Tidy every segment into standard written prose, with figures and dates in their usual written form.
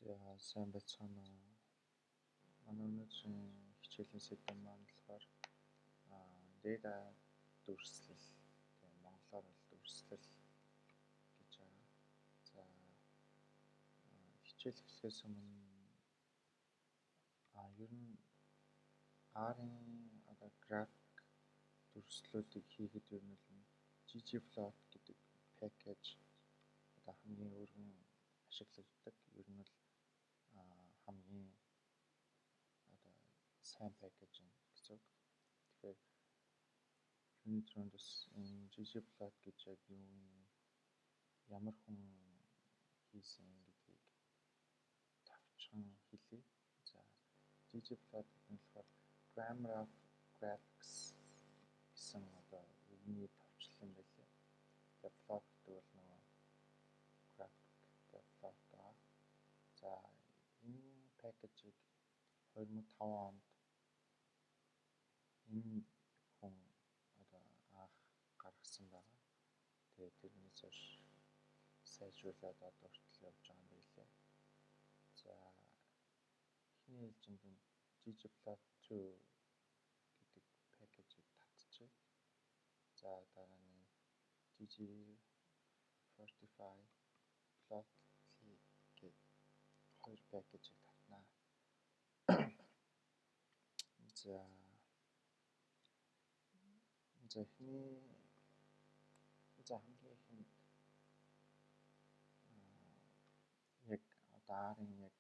За сайн байцгаана уу. Манай өнөөдрийн хичээлийн сэдэв маань болохоор data дүрслэл, монголоор бол дүрслэл гэж байгаа. За хичээл эхлэхээс өмнө ер нь R-ын график дүрслэлүүдийг хийхэд ер нь ggplot гэдэг пакэж хамгийн өргөн ашиглагддаг. Ер нь бол хамгийн сайн пакэж юм гэсэн үг. Тэгэхээр өнөөдрөнд бас ggplot гэж яг юу юм, ямар хүн хийсэн гэдгийг тавчхан хэлье. За ggplot гэх нь болохоор Grammar of Graphics гэсэн үгний товчлол юм байлээ. Тэгээ plot гэдэг бол нөгөө graphic гэдэг plot аа. За энэ пакэжийг 2005 онд энэ хүн анх гаргасан байгаа. Тэгээ тэрнээс хойш сайжруулаад одоо хүртэл явж байгаа юм билээ. За эхний ээлжинд нь ggplot 2 гэдэг пакэжийг татчихъя. За дараа нь gg45 plotly гэдэг хоёр пакэжийг татнаа. За хамгийн ихэнд яг R-ын яг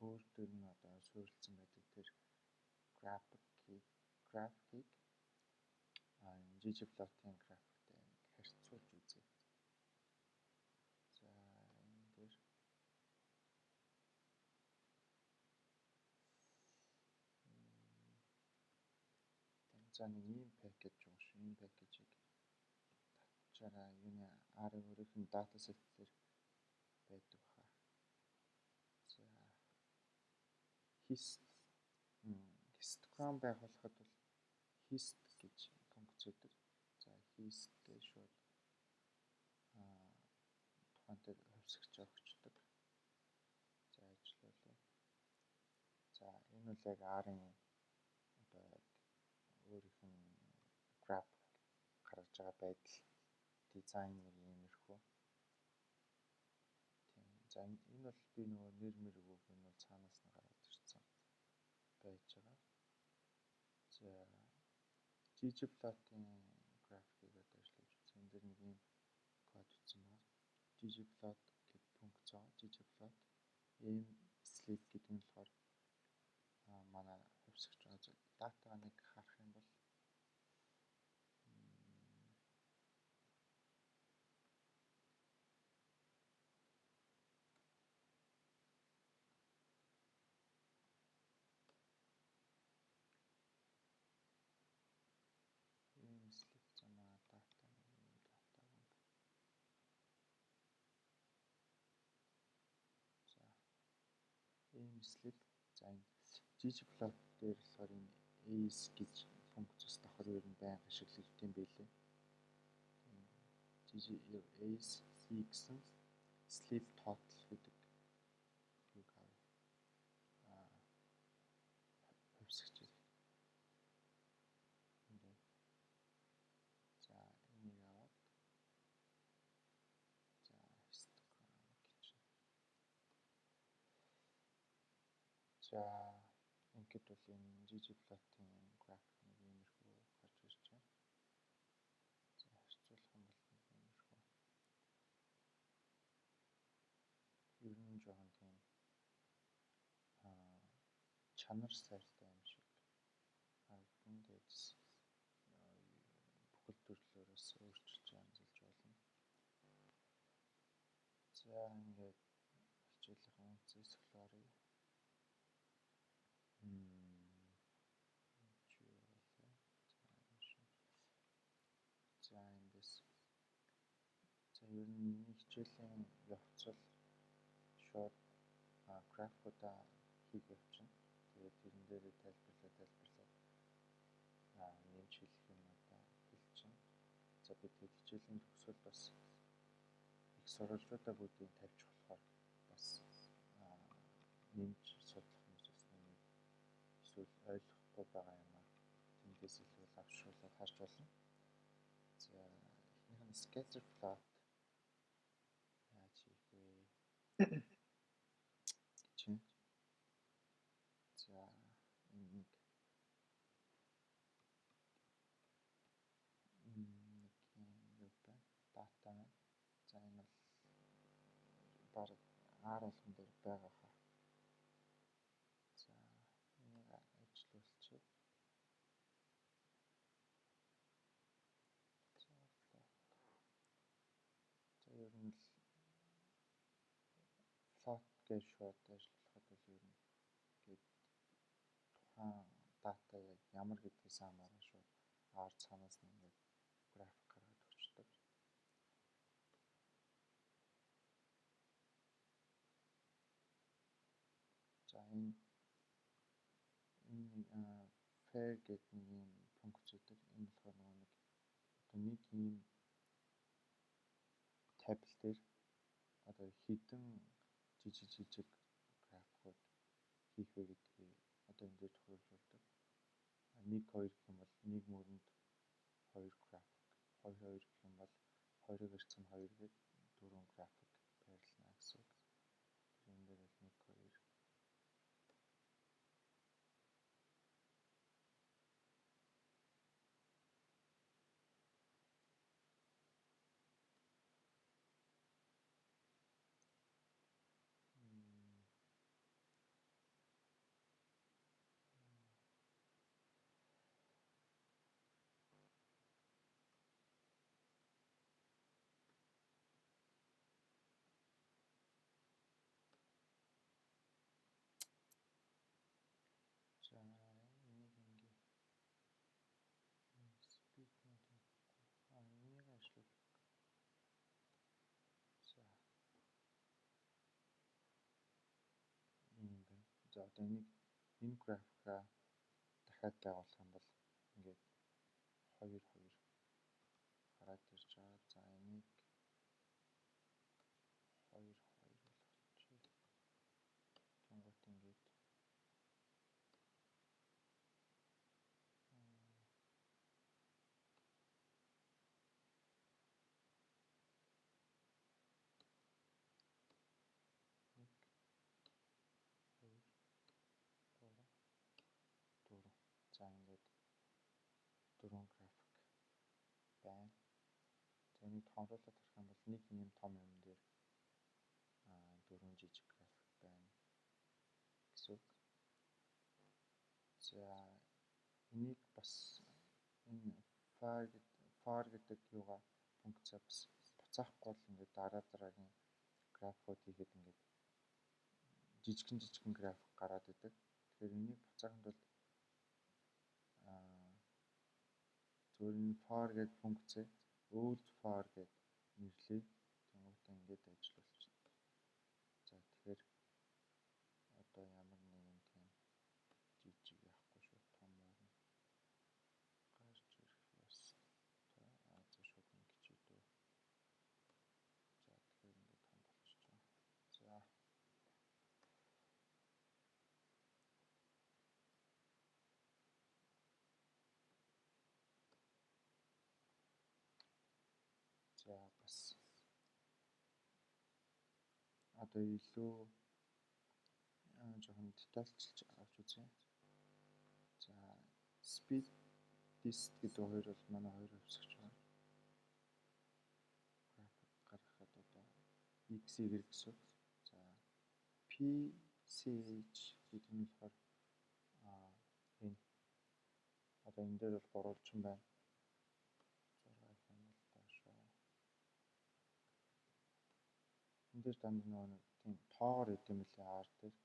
өөр төр нь суурилсан байдаг тэр графикийг ggplot-ийн графиктэй харьцуулж үзье. За энэ дээр за нэг ийм пакэж байгаа шүү. Энэ пакэжийг татчаараа юуны R-ын өөрийнх нь датасет дээр байдаг хаа. За histogram байгуулахад бол hist гэж функц өгдөг. За hist гэж шууд тухайн хувьсагч өгчдөг. За ажиллуулъя. За энэ бол яг R-ын өөрийнх нь график гаргаж байгаа байдал, дизайн нэг иймэрхүү. Тийм. За энэ бол би нөгөө нэр өгөөг энэ бол цаанаас нь гараад ирсэн байж байгаа. За ggplot-ийн графикийг ажиллаж үзье. Энэ дээр нэг ийм код утсан байна. ggplot гэдэг функц байгаа. ggplot sleep гэдэг нь болохоор манай хувьсагч датагаа нэг харах юм бол sleep замаа дата sleep. За энэ ggplot дээр болохоор энэ ace гэж функцс давхар ер нь байнга ашиглагддаг юм билээ. Ace гэсэн sleep total гэдэг үг хувьсагчид. За энийг аваад за histogram гэж. За ингээд бол энэ ggplot-ийн график нэг иймэрхүү гарч ирж байна. За харьцуулах юм бол иймэрхүү. Ер нь жоохон тийм чанар сайртай юм шиг харагдана. Дээдс бүхэл төрлөөрөөс өөрчилж амжилж болно. За ингээд хичээлийн үнцээс эхлэе. За эндээс за ер нь миний хичээлийн явц бол шууд графикуудаа хийх явчихна. Тэгээд тэрэн дээр тайлбарлаад нэмж хэлэх юмудаа хэлчихнэ. За би тэгээд хичээлийн төгсгөл бас их сурвалжуудаа бүгдийг тавьж болохоор бас нэмж судлах юмж бас нэг эсвэл ойлгохгүй байгаа юм аа. Тэндээс илүү авшруулаад харж болно. За эхнийх нь scatter plot яаж хийх вэ гэж байна. За энэ нэг юм юу байна? Дата байна. За энэ бол баг R болгон дээр байгаа хаа. За энийг ажиллуулчих. За ер нь л plot гэж шууд ажиллахад бол ер нь гээд тухайн дата яг ямар гэдгээс хамааран шууд R цаанаас нь ингээд график гаргаад өгчдөг. За энэ fair гэдэг нэг юм функц үүдэг. Энэ болохоор нэг одоо нэг юм табл дээр одоо хэдэн жижиг графикууд хийх вэ гэдгийг одоо энэ дээр тохиолдуулдаг. 1 2 гэх юм бол нэг мөрөнд 2 график, 2 2 гэх юм бол 2-ыг ирсэн 2 гээд 4 график байрлана гэсэн үг. Энэ дээр бол 1 2 За энийг ингээ speed mode энийг ажиллах. За юм байна. За одоо энэ графика дахиад байгуулах юм бол ингээд 2 2 гараад ирж байгаа. За энийг 2 2 болгочих. Тэнгуут ингээд за ингээд 4 график байна. За энийг томруулаад харах юм бол нэг юм том юм дээр 4 жижиг график байна гэсэн. За энийг бас энэ far гэдэг юугаа функцаа бас буцаахгүй бол ингээд дараагийн графикууд хийгээд ингээд жижигхэн график гараад идэг. Тэгэхээр энийг буцаахын тулд зөвхөн энэ far гэдэг функцээ old far гэдэг нэрлэе. Тэнгуүтээ ингээд ажиллуулчихна. За тэгэхээр одоо ямар нэгэн тийм жижиг яахгүй шууд том байна. Гарч ирэх ёстой. За шууд нэг хичээдөө. За тэгэхээр ингээд том болчихж байгаа. За за бас одоо илүү жоохон детальчилж авч үзье. За speed disk гэдэг хоёр бол манай хоёр хувьсгч байгаа. График гаргахад одоо x y гэсэн. За PCH гэдэг нь болохоор энэ одоо энэ дээр бол гурвалжин байна. 6 хямрал доошоо. Энэ дээр дандаа нэг тийм тоогоор идэв юм лээ R дээр.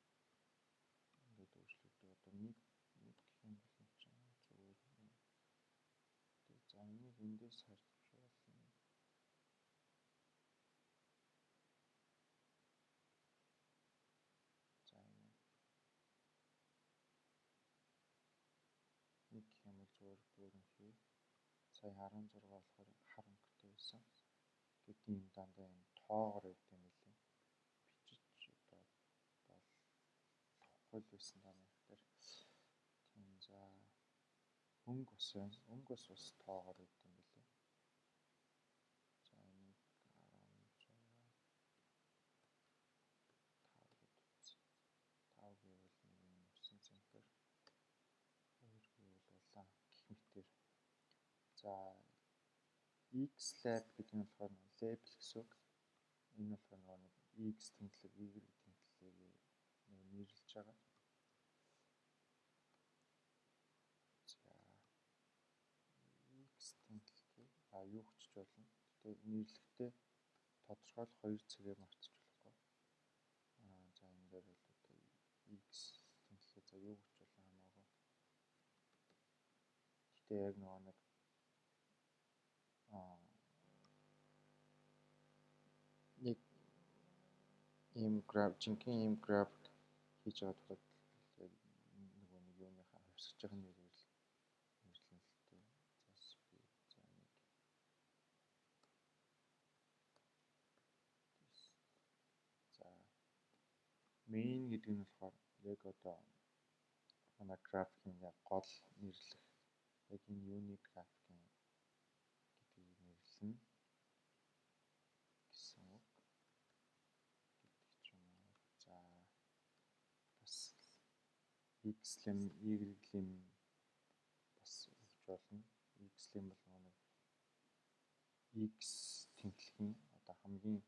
Ингээд өөрчлөгдөв. Одоо нэг гэх юм бол энэ чинь зүгээр. За энийг эндээс харж болно. За энэ нэг гэх юм бол зүгээр бүрэнхий. Сая 16 болохоор харамттай байсан. Гэт ийм дандаа юм тоогоор идэв юм лээ. Бичиж одоо бол хууль байсан даа маяг дээр. Тийм за өнгө ус байна. Өнгө ус бас тоогоор өгд юм билээ. За энийг 10 5 гэвэл нэг юм 9 центнер 2 гэвэл улаан гэх мэтээр. За X lab гэдэг нь болохоор label гэсэн үг. Энэ болохоор нэг X тэмдэглэг, Y тэмдэглэгийг нэг нэрлэж байгаа. За X тэмдэглэгийг юу хүчиж болно. Гэтэ нэрлэхдээ тодорхойлох хоёр цэгээр марцж болохгүй. За энэ дээр бол одоо X тэмдэглэгээ за юу хүчиж болно хамаагүй. Гэтэ яг нэг нэг ийм граф жинхэнэ ийм граф хийж байгаа тохиолдолд яг нөгөө нэг юуныхаа хувьсгаж байгаа нэрээр л нэрлэн л дээ. За speed за нэг за main гэдэг нь болохоор яг одоо манай графикийн яг гол нэрлэх яг энэ юуны графикийн гэдгийг нэрлэнэ гэсэн үг гэдэг ч юм уу. За бас X-lim, Y-lim бас өгч болно. X-lim бол нэг X тэмдэглэгийн одоо хамгийн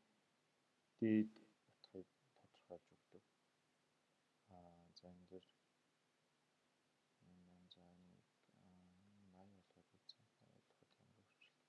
дээд утгыг тодорхойлж өгдөг. За энэ дээр за нэг 80 болгоод үзье. 80 болоход ямар өөрчлөлт.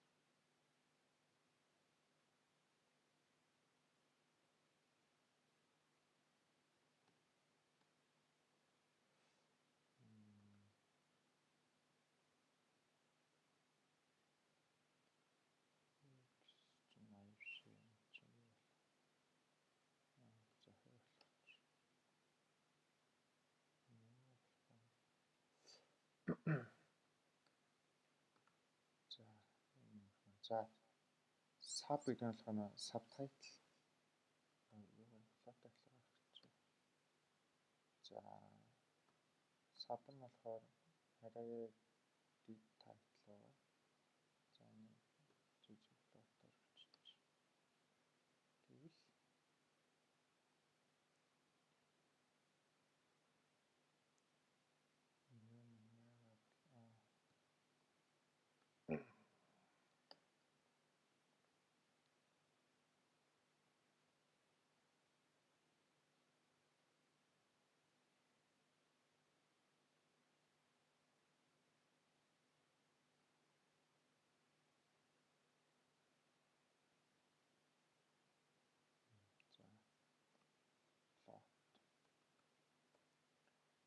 За sub гэдэг нь болохоор subtitle за sub нь болохоор арай дэд title байгаа. За нэг жижиг плотоор өччих. Тэгвэл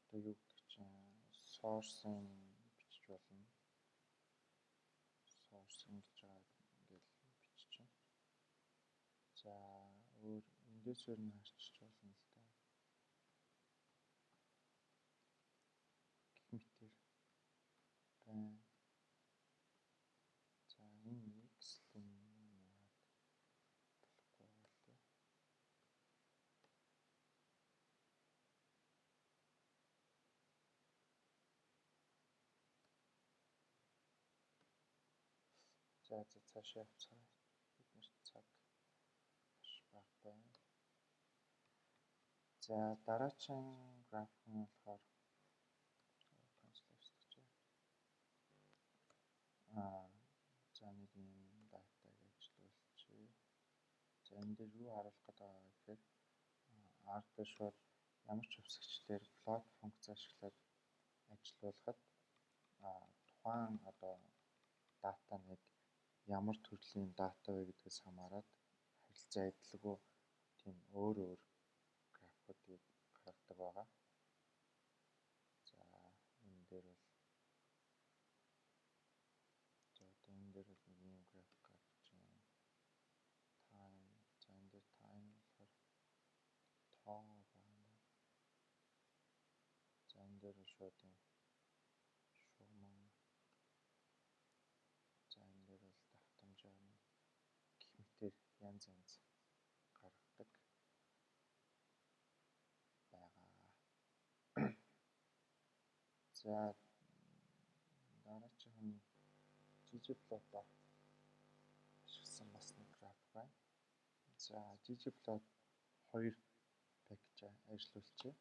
одоо юу гэдэг чинь source-ын бичиж болно. Source ингэж байгаа ингээл бичиж. За өөр эндээсээр нь харчих болно л да. Гэх мэтэр байна. За энэ X-lim яагаад болохгүй болов. За цаашаа явцгаая. Бид нэр цаг маш бага байна. За дараагийн график нь болохоор за нэг юм датаг ажиллуулчих. За энэ дээр юу харуулах гэдэг вэ гэхээр R дээр шууд ямар ч хувьсгчлэр plot функц ашиглаад ажиллуулахад тухайн одоо дата нэг ямар төрлийн дата вэ гэдгээс хамаарат харилцаа адилгүй тийм өөр графикуудыг гаргадаг байгаа. За энэ дээр бол энэ дээр бол нэг юм график гаргаж байна. Time за энэ дээр time болохоор тоо байна. За энэ дээр шууд юм шугамн. За энэ дээр бол давтамжаар нь гэх мэтэр янз гаргадаг байгаа. За дараагийн нь ggplot-оо ашигласан бас нэг график байна. За ggplot 2 пакэж ажиллуулчих.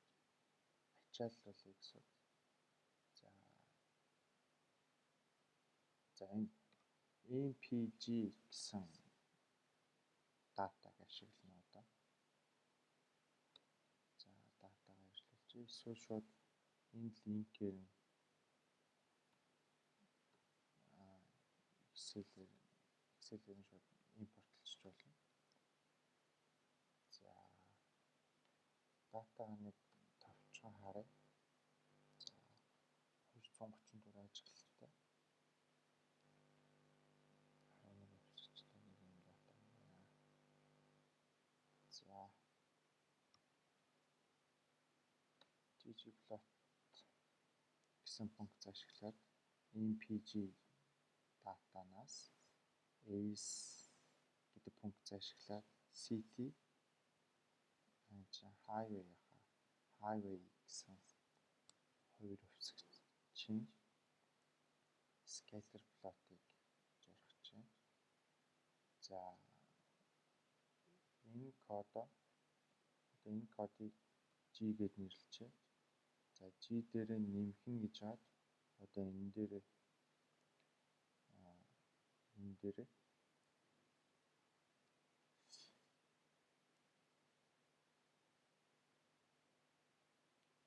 Ачааллуулъя гэсэн. За энэ MPG гэсэн датаг ашиглана одоо. За датаг ажиллуулчих. Эсвэл шууд энэ линкээр нь Excel-ээр нь шууд импортлчих болно. За датаг нэг товчхон харъя. За 234 ажиглалтай. 11 өсөлттэй нэг юм дата байна. За ggplot гэсэн функц ашиглаад MPG датанаас ACE гэдэг функц ашиглаад CT highway гэсэн хоёр хувьсагт чинь scatter plot-ыг зурах чинь. За энэ кодыг G гэд нэрлэжээ. За G дээрээ нэмхэн гэж хаад одоо энэ дээрээ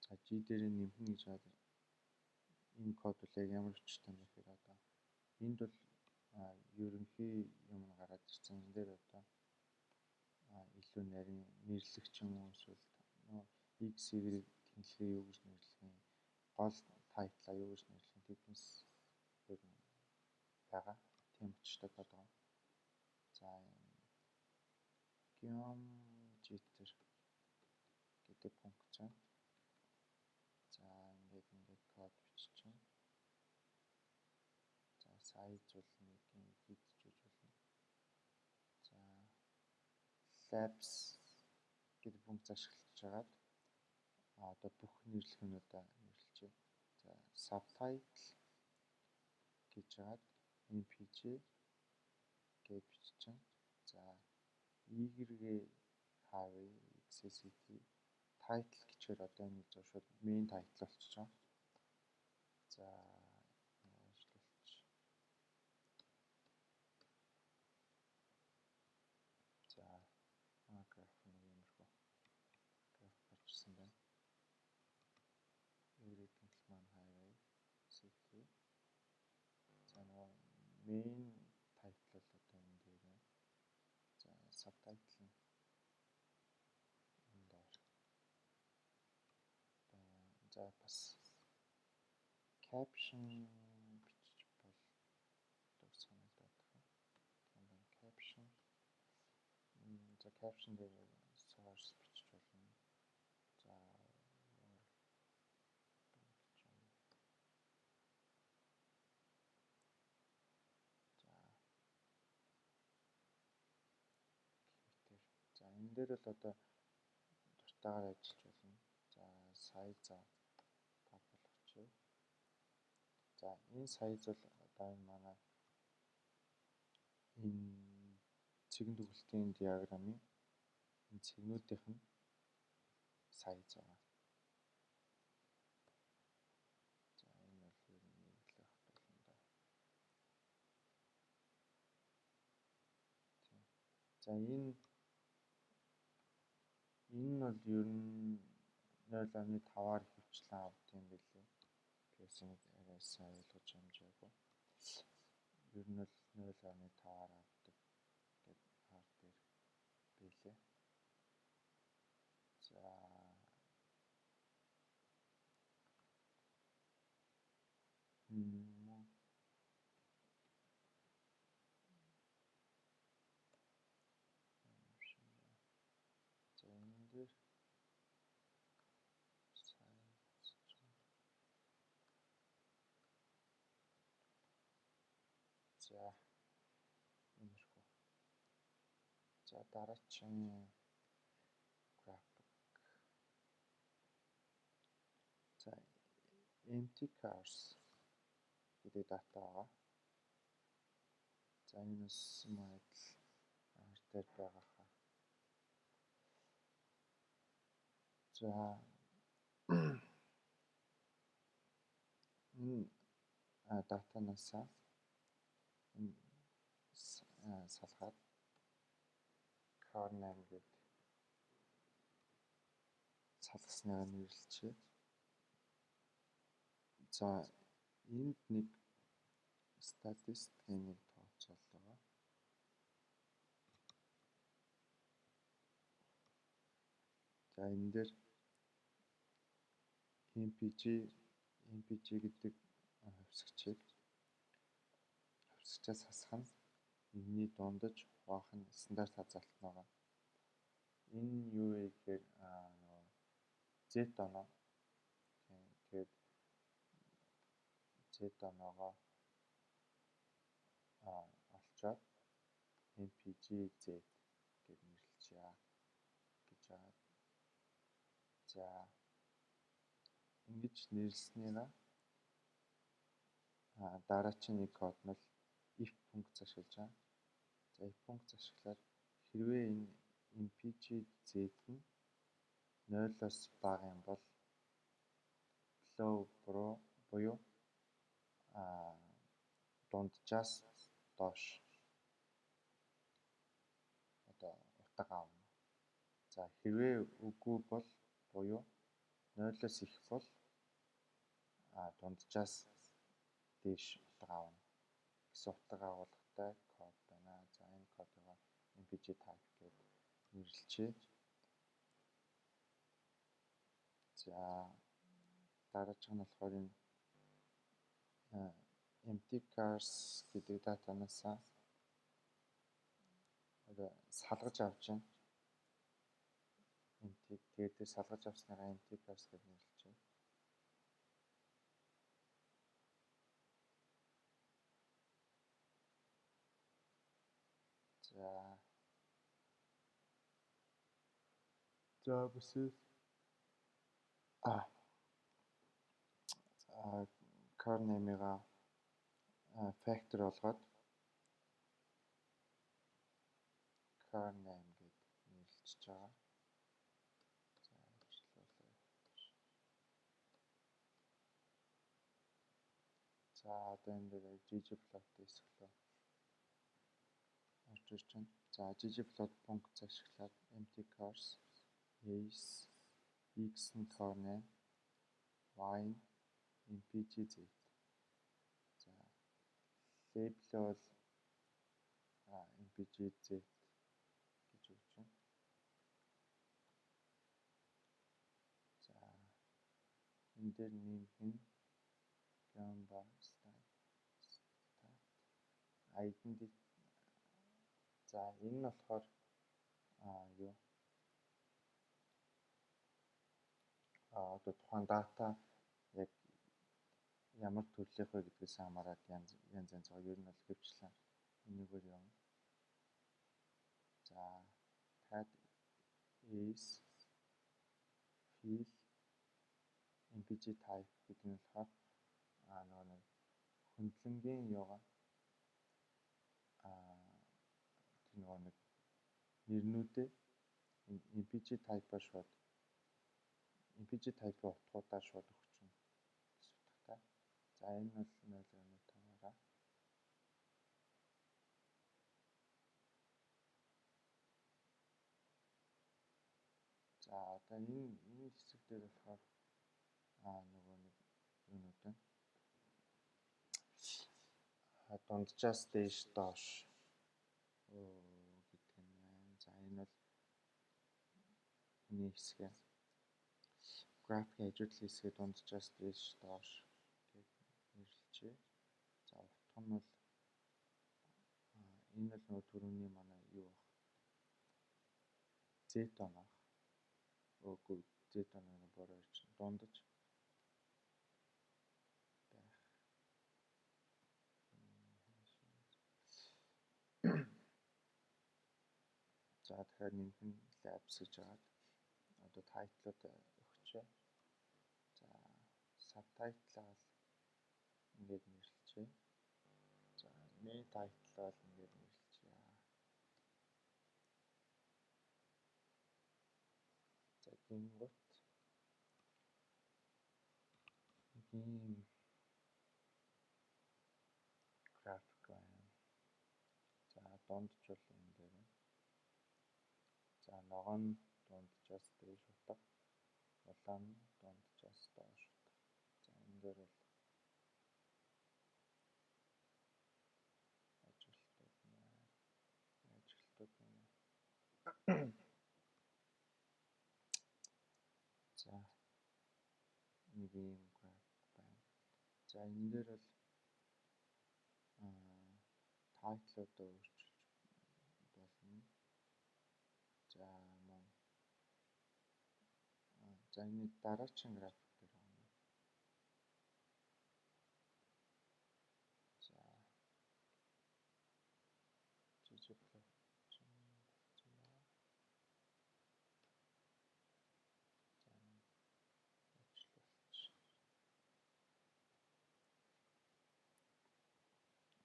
за G дээрээ нэмхэн гэж хаад энэ код бол яг ямар өчтэй юм бэ гэхээр одоо энд бол ерөнхий юм гараад ирсэн. Энэ дээр одоо илүү нарийн нэрлэгч юм уу эсвэл X-ийг тэнхлэгээ юу гэж нэрлэх юм, гол тайтлаа юу гэж нэрлэх тэднээс өөр нь байгаа. Тийм учиртай код байгаа. За geometer гэдэг функц байна. За ингээд код бичиж. За size бол нэг юм хийдэж болно. За labs гэдэг функц ашиглаж хагаад одоо бүх нэрлэхүүнүүдээ нэрлэжээ. За subtitle гэж хагаад MPG гэж бичиж. За Y-гээ highway XCT title гэхээр одоо энэ шууд main title болчихж байгаа. За ажиллуулж. За график нэг юмрхүү график гарчсан байна. Everything маань highway city. За нөгөө main title бол одоо энэ дээр байна. За subtitle нь энэ дээр. За бас caption бичиж болдог санагдаад байна. Caption. За caption дээр source бичиж болно. За за энэ дээр л одоо дуртайгаар ажиллаж болно. За size болгочих. За энэ size бол одоо энэ манай энэ цэгэн төгөлтийн диаграмын энэ цэгнүүдийнх нь size байгаа. За энэ бол ер нь нэрлэх болно да. За энэ нь бол ер нь 0.5-аар хөвчлэн авд юм билээ. PS-ийг арай сайн ойлгож амжаагүй. Ер нь бол 0.5-аар авдаг гэдэг хаар дээр билээ. За за энэ дээр за иймэрхүү. За дараагийн график. За empty cars гэдэг дата байгаа. За энэ бас мөн адил арт дээр байгаа хаа. За энэ датанаас энэ салгаад car name гэдэг салгаснаа нэрлэлчээ. За энд нэг статистикийн нэг тооцоол байгаа. За энэ дээр MPG гэдэг хувьсгчаас хасах нь энэний дундаж хуваах нь стандарт хазаалт байгаа. Энэ юу вэ гэхээр нөгөө Z оноо. Тэгээд Z оноогоо олцоод MPG Z гэж нэрлэжээ гэж байгаа. За ингэж нэрлснээрээ дараачийн нэг код нь if функц ашиглаж байгаа. За if функц ашиглаад хэрвээ энэ MPG Z нь 0-оос бага юм бол flow буюу дунджаас доош одоо утга авна. За хэрвээ үгүй бол буюу 0-оос их бол дунджаас дээш утга авна гэсэн утга агуулгатай код байна. За энэ кодыг MPG type гэж нэрлэлчээ. За дараачих нь болохоор энэ empty cars гэдэг датанаас салгаж авч байна. Тэгээд салгаж авснараа empty cars гэж нэрлэлчээ. За бүсэл car name-га factor болгоод car name гэж нэрлэж байгаа. За одоо энэ дээр ggplot хэсглөө орж ирж байна. За ggplot функц ашиглаад empty cars ace x нь car name y нь MPG Z. За label бол MPG Z гэж өгч байна. За энэ дээр нэмэх нь Canva start identity. За энэ нь болохоор юу одоо тухайн дата яг ямар төрлийнх вэ гэдгээс хамаарат янз байгаа. Ер нь бол хөвчлэн энэгээр явна. За tag is fill MPG type гэдэг нь болохоор нэг хөндлөнгийн юугаа нэг нэрнүүдээ MPG type-аар шууд MPG type-ийн утгуудаар шууд өгчнө гэсэн утгатай. За энэ бол 0.5-аараа. За одоо энэ хэсэг дээр болохоор нөгөө нэг юунууд байна. Дунджаас дээш доош гэдэг юм байна. За энэ бол энэ хэсгээ графикийн хажуудлын хэсгээ дунджаас дээш доош гэж нэрлэлчээ. За утга нь бол энэ бол нөгөө түрүүний манай юу баг. Z оноо. Үгүй Z оноо бороо ирж дундаж байх. За тэгэхээр нэмэх нь labs гэж байгаа. Одоо title-д өгчээ. За subtitle-аа бол ингээд нэрлэжээ. За main title-аа бол ингээд нэрлэжээ. За гингут ийм график байна. За дундчул юм дээр байна. За ногоон дунджаас дээш утга, улаан дунджаас доош утга. За энэ дээр бол ажилтнууд байна. За нэг ийм график байна. За энэ дээр бол тайтлуудаа өөрчилж болно. За мөн за энэ дараагийн график дээр байна. За жижиг плотчин болсон байна. За ажиллуулж.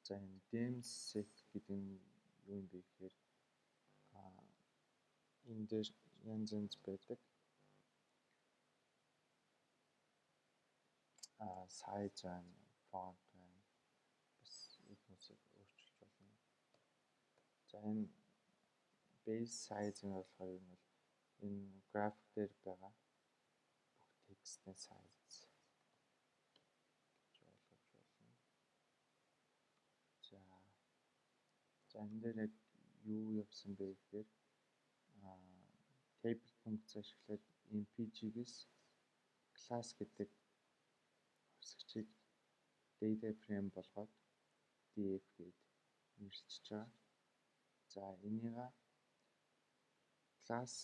За энэ dim set гэдэг нь юу юм бэ гэхээр энэ дээр янз янз байдаг. Size байна, font байна. Бас эднээсээ өөрчилж болно. За энэ base size нь болохоор юу нь энэ график дээр байгаа бүх текстийн size гэж ойлгож болно. За энэ дээр яг юу явсан бэ гэхээр table функц ашиглаад impg-гээс class гэдэг хэсэгчийг data frame болгоод df гээд нэрлэж байгаа. За энийг class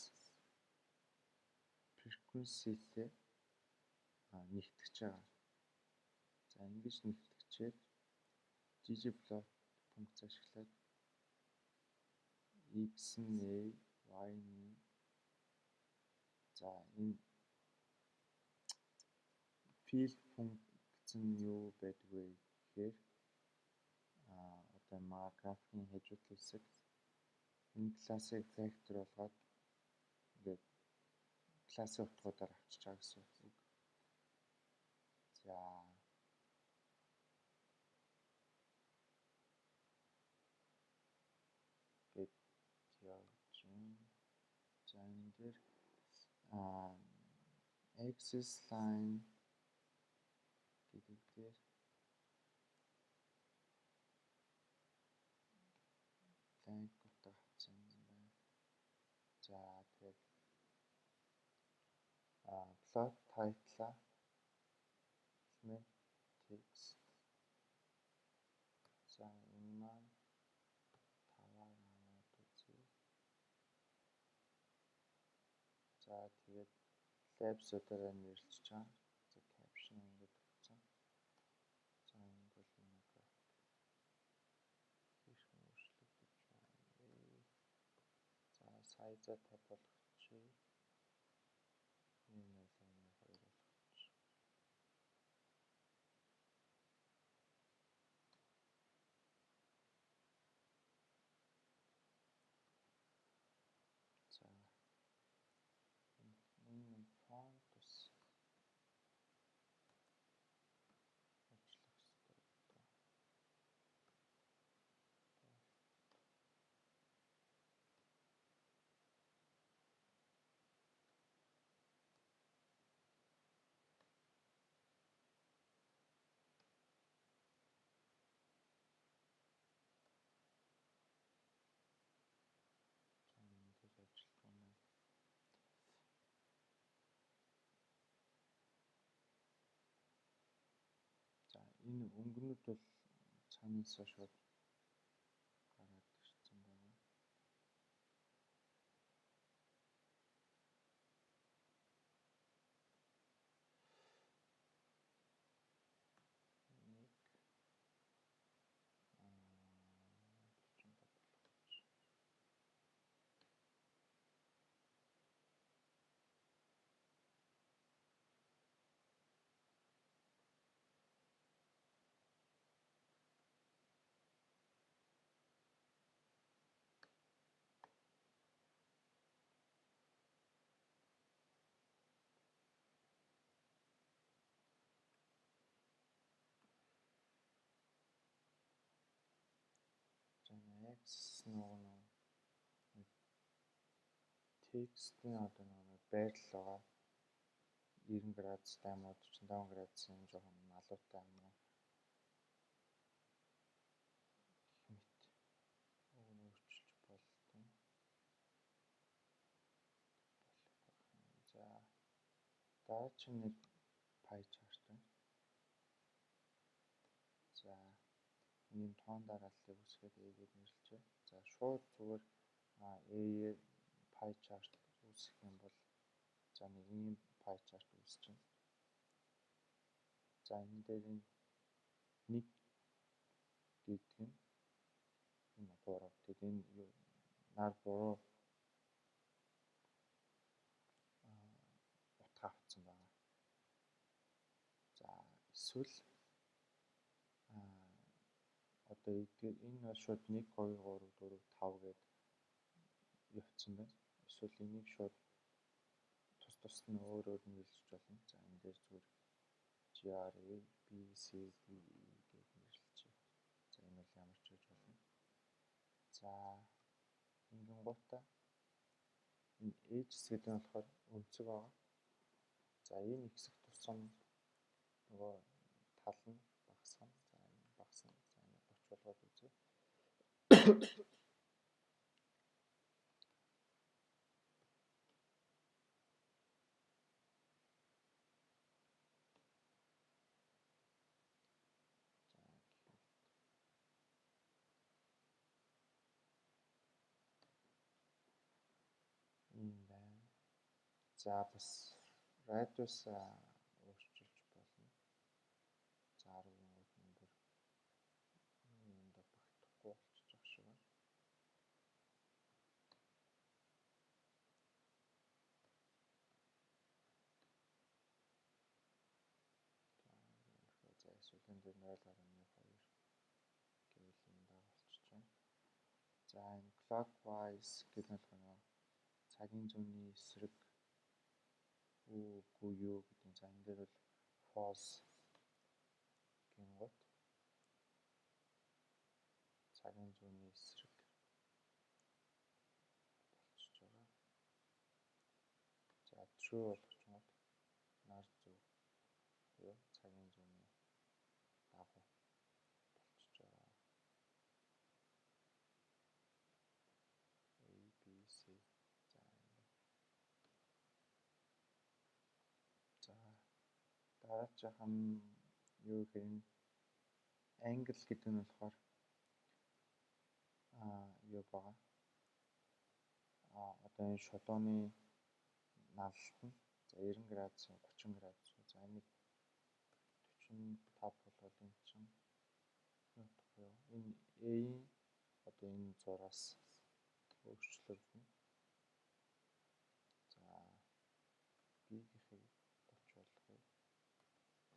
frequency-тэй нэгтгэж байгаа. За ингэж нэгтгэжээд ggplot функц ашиглаад x нь a, y нь за энэ field функц нь юу байдаг вэ гэхээр одоо графикийн хажууд хэсэг энэ классыг factor болгоод ингээд классын утгуудаар авчиж байгаа гэсэн үг. За гээд явж байна. За энэ дээр axis line гэдэг дээр blank утга авсан юм байна. За тэгээд plot title text. За энэ маань таваар аваад үзье. За тэгээд labs-уудаараа нэрлэж байгаа. За caption ингээд өгсөн. За энэ бол нэг их өөрчлөгдөж байна. За size-а 50 болгочихъя. Энэ 0.2 болгочих. За энэ font бас ажиллах хэрэгтэй. Ажилтгана. За энэ өнгөнүүд бол цаанаасаа шууд гараад ирсэн байна. Нэг 45 болгочих. нөгөө текстийн одоо нэг байрлал байгаа. 90 градустай юм уу 45 градусын жоохон малуутай юм уу мэт өөрчилж болдог. За дараа нэг pie chart байна. За ийм тоон дарааллыг үсгээд A-гээр нэрлэжээ. За шууд зүгээр A-ээр pie chart үүсгэх юм бол за нэг ийм pie chart үүсэж байна. За энэ дээр нэг гэдэг нь энэ 3. Тэгээд энэ нар буруу утга авцсан байна. За эсвэл одоо энэ бол шууд 1 2 3 4 5 гээд явцсан байна. Эсвэл энийг шууд тус нь өөр нэрлэж болно. За энэ дээр зүгээр GR, B, C, D, E гэж нэрлэжээ. За энэ бол ямар ч хийж болно. За ингэн гутаа энэ edges гэдэг нь болохоор өнцөг байгаа. За энэ хэсэг тусам нөгөө тал нь багасгана. За энэ багасгана. За энэ 30 болгоод үзье. Ийм байна. За бас радиус өөрчилж болно. За 10-ийн өндөр юунд багтахгүй болчих жоох шиг байна. За эсвэл энэ дээр 0.2 гэвэл энэ даа болчихж байна. За энэ clockwise гэдэг нь цагийн зүүнний эсрэг үгүй юу гэдэг. За энэ дээр бол false гингот цагийн зүүнний эсрэг болчихж байгаа. За true болгож мод нар зөв буюу цагийн зүүнний дагуу болчихж байгаа. A, B, C. За дараачихын юу гэхээр англ гэдэг нь болохоор юу байгаа. Одоо энэ шодооны налалт нь за 90 градус 30 градус. За энийг 45 болгоод энэ чинь энэ A-ийн одоо энэ зураас өөрчлөгдөн. За B-ийнхийг 30 болгоё.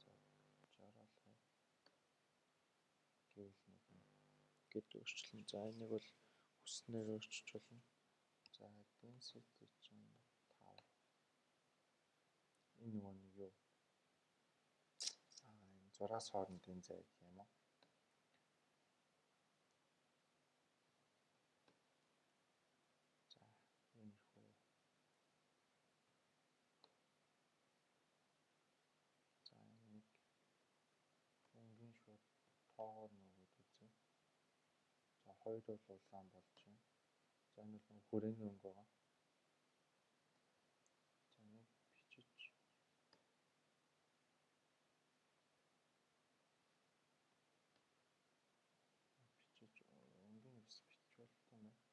За 60 болгоё. Гэвэл нэг гээд өөрчлөн. За энийг бол хүснээр өөрчилж болно. За density чинь 5. Энэ нөгөө нэг юу? Энэ зураас хоорондын зай гэх юм уу? За иймэрхүү. За энийг энгийн шууд тоогоор нөгөөд үзье. За 2 бол улаан болж байна. За энэ бол хүрээний өнгө байгаа. За нэг бичиж энгийн бас бичиж болтой юм байна.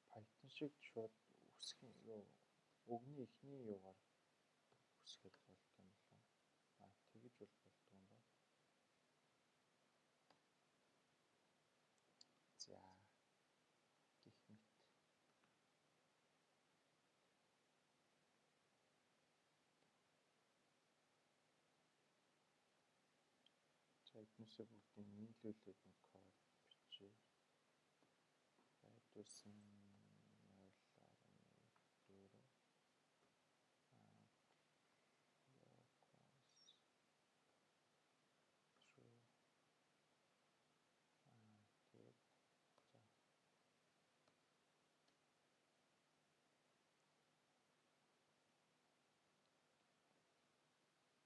Python шиг шууд үсгийн юу өгний ихний юугаар үсгээд болдог юм байна. Тэгэж бол болдог юм байна. За гэх мэт. За эднээсээ бүгдийг нийлүүлээд нэг код бичиж радиусын 0.4 true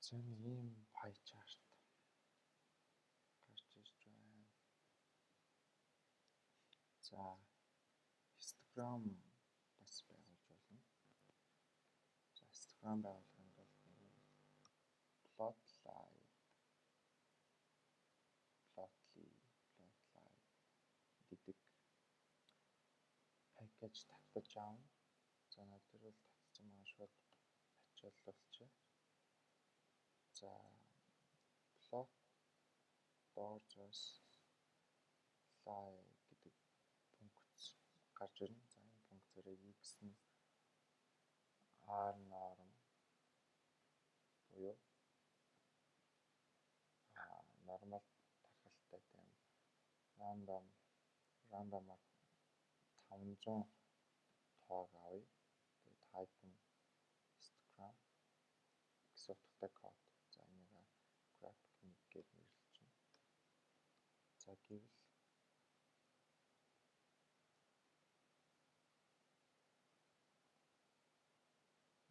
За нэг ийм pie chart гарч ирж байна. За Instagram бас байгуулж болно. За Instagram байгуулахын тулд Plotly гэдэг пакэж татаж аавна. За над дээр бол татсан байгаа шууд ачааллуулчих. За plot doors fly гэдэг пункт гарч ирнэ. За энэ пунктээрээ x нь r norm буюу нормал тархалтай тийм рандомаар 500 тоог авъя. Тэгээд hyphen Instagram x утгатай код. За энийг graphic гэж нэрлэж байна. За гэвэл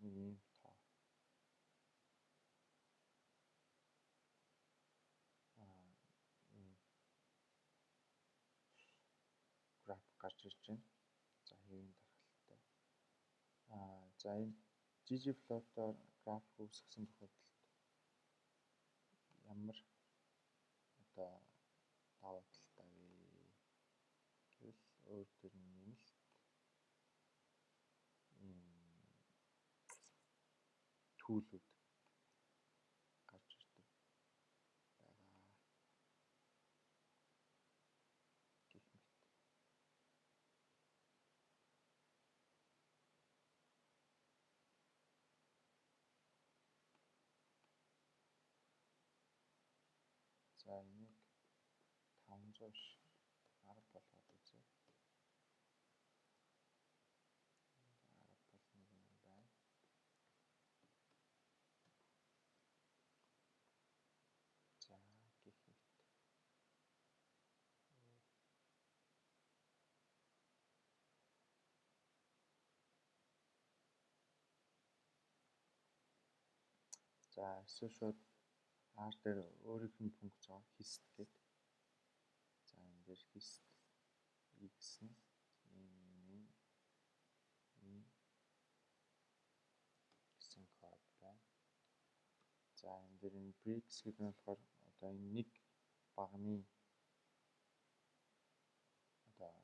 ийм тоо график гарч ирж байна. За хэвийн тархалтай. За энэ ggplot-оор график үүсгэсэн тохиолдолд ямар одоо даваа талтай вэ гэвэл өөр төр нь нэмэлт төлөвлөд гарч ирдэг байгаа гэх мэт. За энийг 500 арга болгоод үзье. Арга бол нэг юм байна. За гэх мэт. За эсвэл шууд R дээр өөрийнх нь пункт зоо hist гэдэг. За энэ дээр hist x нь гэсэн код байна. За энэ дээр энэ breaks гэдэг нь болохоор одоо энэ нэг багны одоо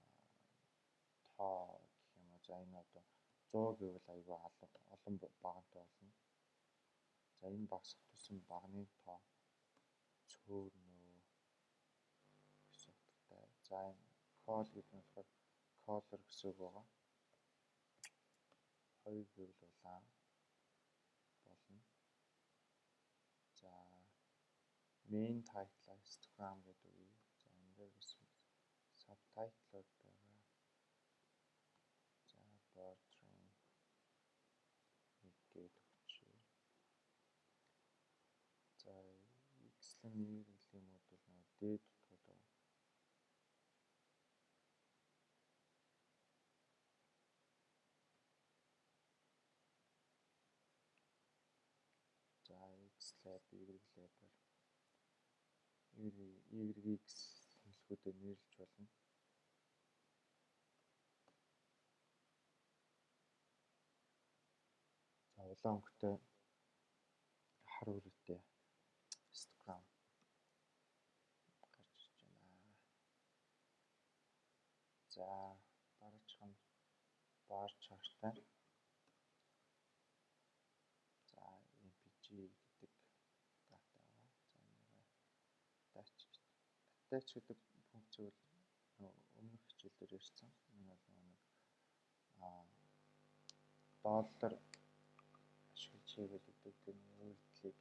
тоо гэх юм уу. За энэ одоо 100 гэвэл аюул олон багантай болно. За энэ багасах тусам багны тоо цөөрнө гэсэн утгатай. За энэ call гэдэг нь болохоор caller гэсэн үг байгаа. 2 гэвэл улаан болно. За main title Instagram гэдэг үе. За энэ дээр бас subtitle-ууд байгаа. За bordering гэдэг өгчээ. За x-ийн нэрлийн модуль нэг дээд утгад байгаа. За x-lab, y-lab-аар y-x тэмэлгүүдэд нэрлэж болно. За улаан өнгөтэй хар үрээтэй Instagram гарч ирж байна. За дараачих нь bar chart байна. За MPG гэдэг дата байгаа. За энийг attach гэдэг функцийг өмнөх хичээлээр ярьсан. Энэ бол нэг доллар ашиглаж хийгээд өгдөг тэр үйлдэлийг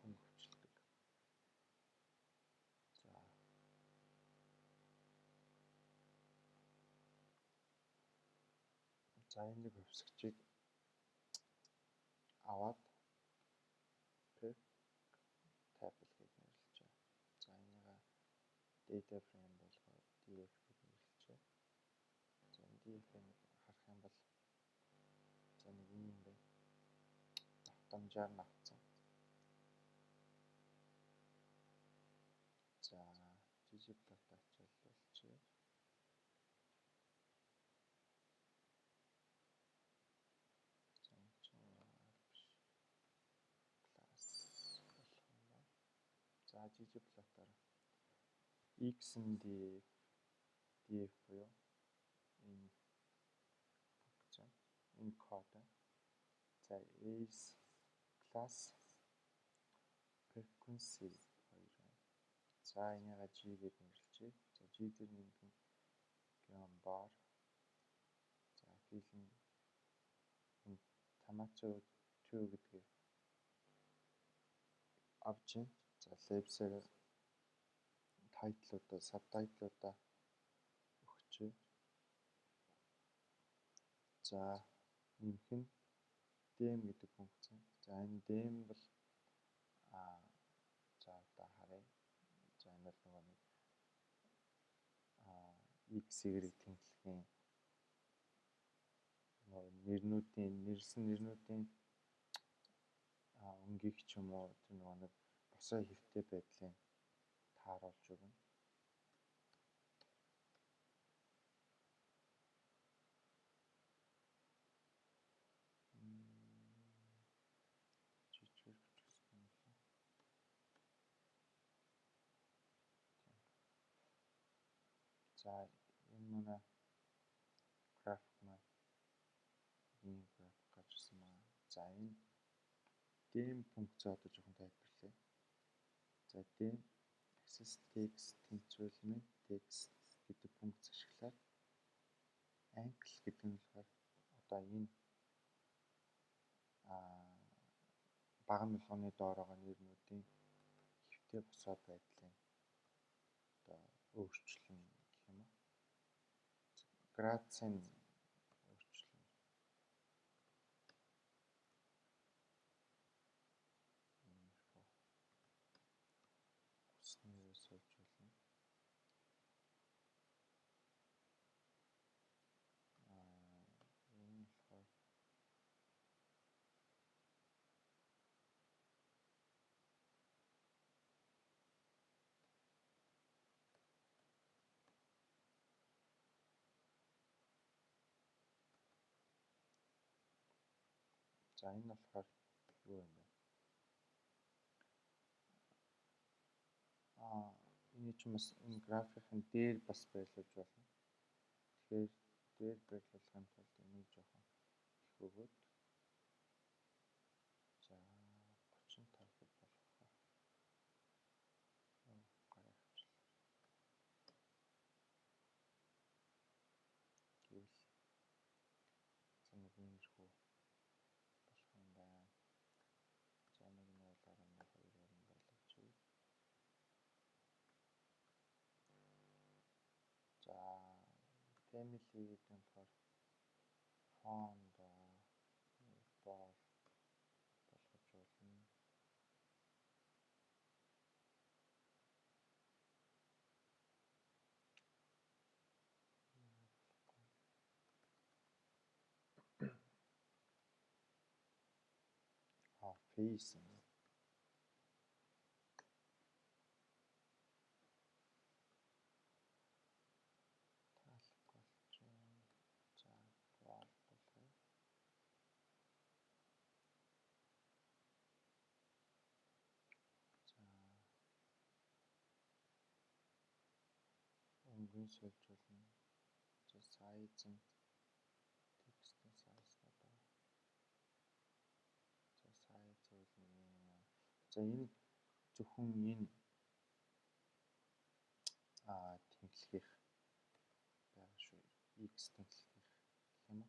хүн хөвчилдөг. За энэ нэг хувьсгчийг аваад pick table гэж нэрлэж байна. За энийг data frame болгоод df гэж нэрлэж байна. За энэ df-ийг харах юм бол за нэг юм байна. Давтамжаар навцсан жижиг плат ачааллуулчих. За энэ чинь биш. Класс болох юм байна. За жижиг платаар x нь df буюу энэ функцэн энэ код. За is class frequency 2 байна. За энийгээ g гэж нэрлэжээ. За g дээр нэгэн given bar. За хийлэн энэ Tamato 2 гэдгийг авч ийн. За labs-ээр title-уудаа, subtitle-уудаа өгчээ. За нэмэх нь dem гэдэг функцэн. За энэ dem бол за одоо харъя. За энэ бол нөгөө нэг x-ийг тэнхлэхийн нэрсэн нэрнүүдийн өнгийг ч юм уу тэр нөгөө нэг босоо хэрэгтэй байдлыг тааруулж өгнө. Жижигэр бичихсэн юм байна. За энэ манай график маань ийм график гарч ирсэн байна. За энэ dem функцээ одоо жоохон тайлбарлая. За dem access text тэнцвэрлэмийн text гэдэг функц ашиглаад angle гэдэг нь болохоор одоо энэ бага мэлгооны доороогоо нэрнүүдийн хэвтэй босоо байдлын одоо өөрчлөн гэх юм уу. Градусын өөрчлөн. Хүснээр сольж болно. Энэ болохоор за энэ болохоор юу юм бэ? Эний ч бас энэ графикын дээр бас байрлуулж болно. Тэгэхээр дээр байрлуулахын тулд энийг жоохон их өгөөд за 35 гэж болгох. Гараа авчлаа. Гэвэл за нэг иймэрхүү болох юм байна. За нэг нь бол 12-оор нь байлгачээ. За family гэдэг нь болохоор font бол болгож болно. Face юм. За бол болгоё. За өнгийн сольж болно. За size нь текстийн size надаа. За size бол нэг. За энэ зөвхөн энэ тэнхлэх байгаа шүү. X тэнхлэх гэх юм уу?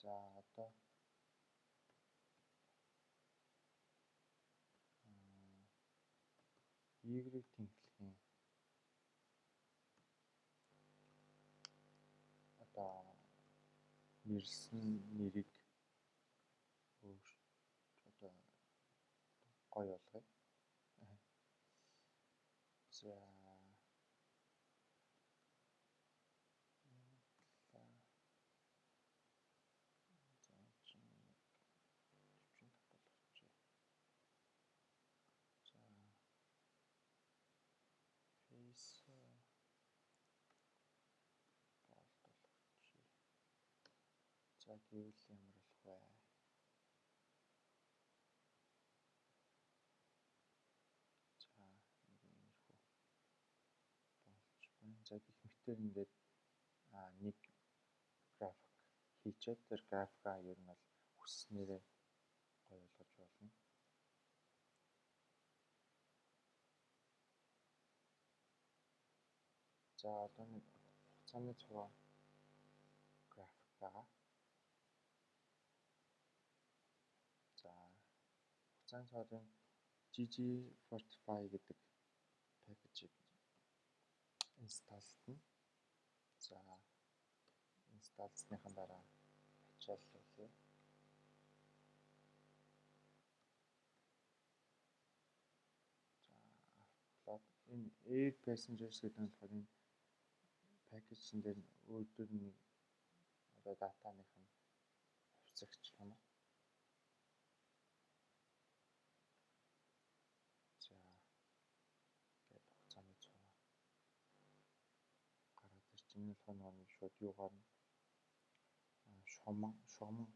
За одоо Y-ийг тэнхлэхийн одоо нэрсэн нэрийг одоо гоё болгоё. За чинь 45 болгочих. За гэвэл ямар болох вэ? За иймэрхүү болж байна. За гэх мэтээр ингээд нэг график хийчээд тэр графикаа ер нь бол хүсснээрээ гоё болгож болно. За одоо нэг хугацааны цуваа график байгаа. За хугацааны цуврын GG45 гэдэг пакэжийг инсталлтна. За инсталлсныхан дараа ачааллуулъя. За энэ Air Passengers гэдэг нь болохоор энэ пакэжн дээр өөрөөр нэг одоо датаных нь хувьцагч юм. За ингээд хугацааны цуваа гараад ирж энэ болохоор нэг шууд юугаар нь шуман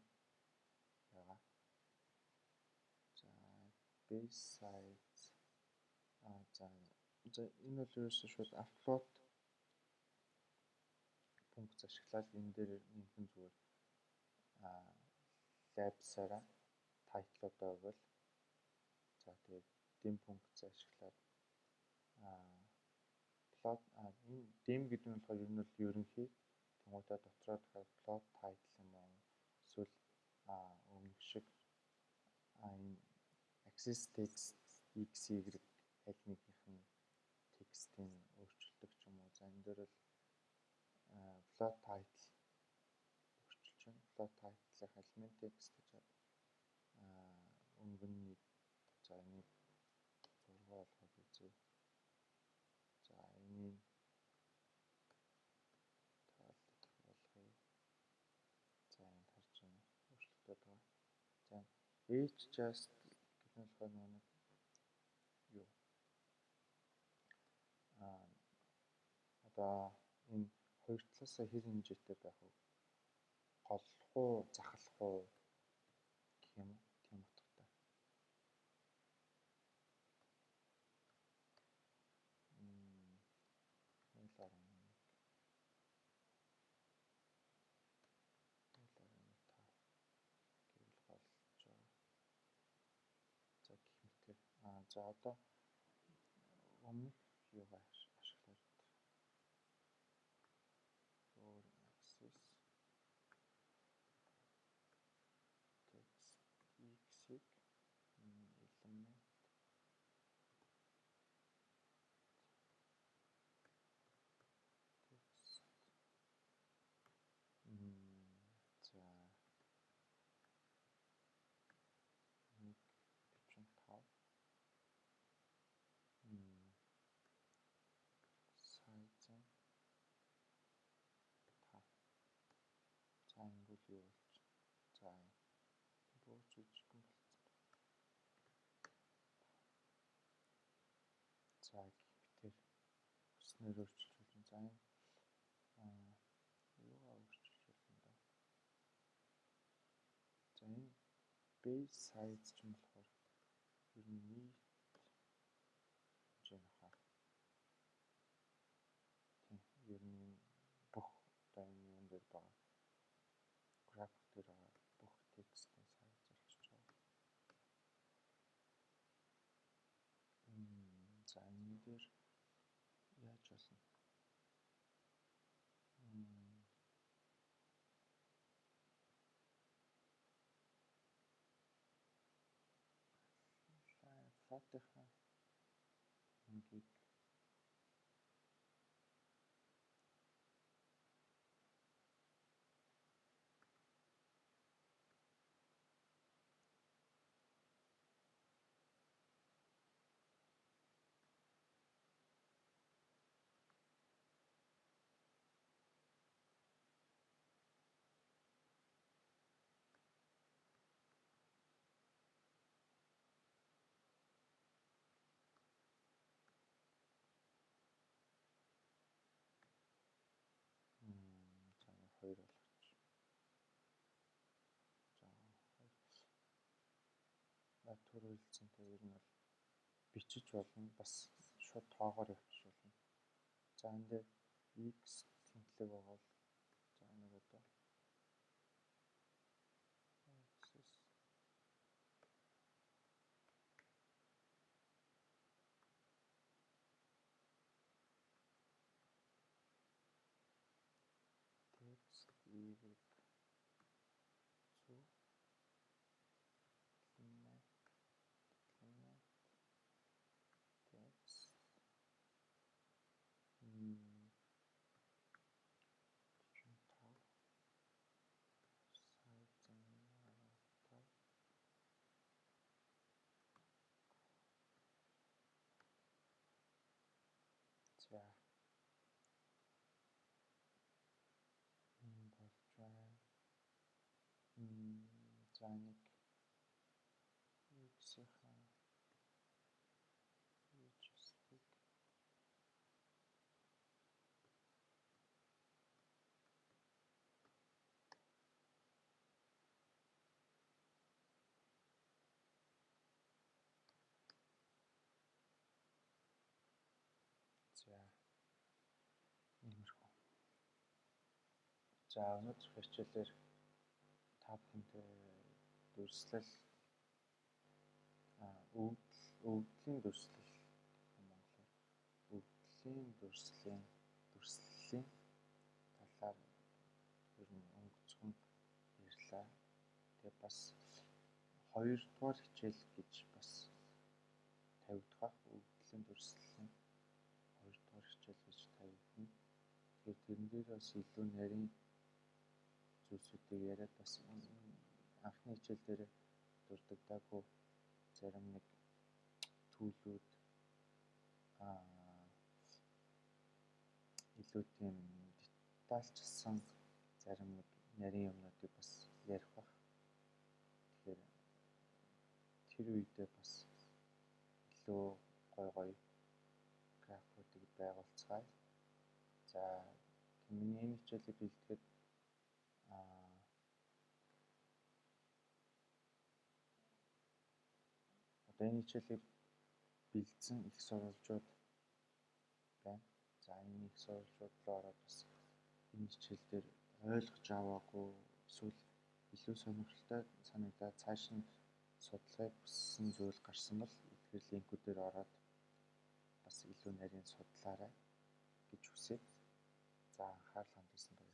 байгаа. За base size за энэ бол ерөөсөө шууд upload функц ашиглаад энэ дээр нэмхэн зүгээр labs-аараа title-удаа өгвөл за тэгээд dim функц ашиглаад plot энэ dim гэдэг нь болохоор ер нь бол ерөнхий тэнгуудаа дотроо дахиад plot title юм уу эсвэл өмнөх шиг энэ access text x y аль нэгнийх нь текстийн өөрчилдөг ч юм уу. За энэ дээр бол plot title өөрчилж байна. Plot title-ийн element text гэж өнгө нь за энийг 6 болгоод үзье. За энийг таалагдах болгоё. За энд харж байна. Өөрчлөлтүүд байгаа. За h just гэдэг нь болохоор нэг юу одоо энэ хоёр талаасаа хэр хэмжээтэй байх вэ? Голлох уу, захалах уу гэх юм уу? Тийм утгатай. 0.1 гэвэл голж байгаа. За гэх мэтээр за одоо өмнөх юугаа ашиглаад өөр access text x-ийг element text за 1.45 size 5. За ингүүл юу болж за бууж үзсэн болцсон. За гэх мэтээр хүснээр өөрчилж болно. За энэ юугаа өөрчилж болно да. За энэ base size ч юм болохоор ер нь нийт хэмжээ нөхөө. Тийм ер нь бүх одоо энэ юун дээр байгаа график дээр байгаа бүх текстийн size болчихж байгаа. За энэ дээр яаж болно? Флотынхаа энгийг түр хэлцэнтэй ер нь бол бичиж болно, бас шууд тоогоор явуулж болно. За энэ дээр x тэмдэглэг байгаа бол за нэг одоо x-с text y зү text за болж байна. За нэг x-ийн logistic за иймэрхүү. За өнөөдрийн хичээлээр та бүхэнтэй дүрслэл өвдлийн дүрслэл монголоор өвдлийн дүрслэлийн талаар ер нь өнгөцгөн ярьлаа. Тэгээ бас 2 дугаар хичээл гэж бас тавигдах өвдлийн дүрслэлийн 2 дугаар хичээл гэж тавигдана. Тэгэхээр тэрэн дээр бас илүү нарийн зүйлсүүдийг яриад бас анхны хичээл дээр дурддаггүй зарим нэг төлөвлүүд илүү тийм детальчилсан зарим нэг нарийн юмнуудыг бас ярих бах. Тэгэхээр тэр үедээ бас илүү гой графикуудыг байгуулцгаая. За миний энэ хичээлийг бэлтгэхэд одоо энэ хичээлийг бэлдсэн их сурвалжууд байна. За энэ их сурвалжууд руу ороод бас энэ хичээл дээр ойлгож аваагүй эсвэл илүү сонирхолтой санагдаад цааш нь судлахыг хүссэн зүйл гарсан бол эдгээр линкүүдээр ороод бас илүү нарийн судлаарай гэж хүсье. За анхаарал хандуулсанд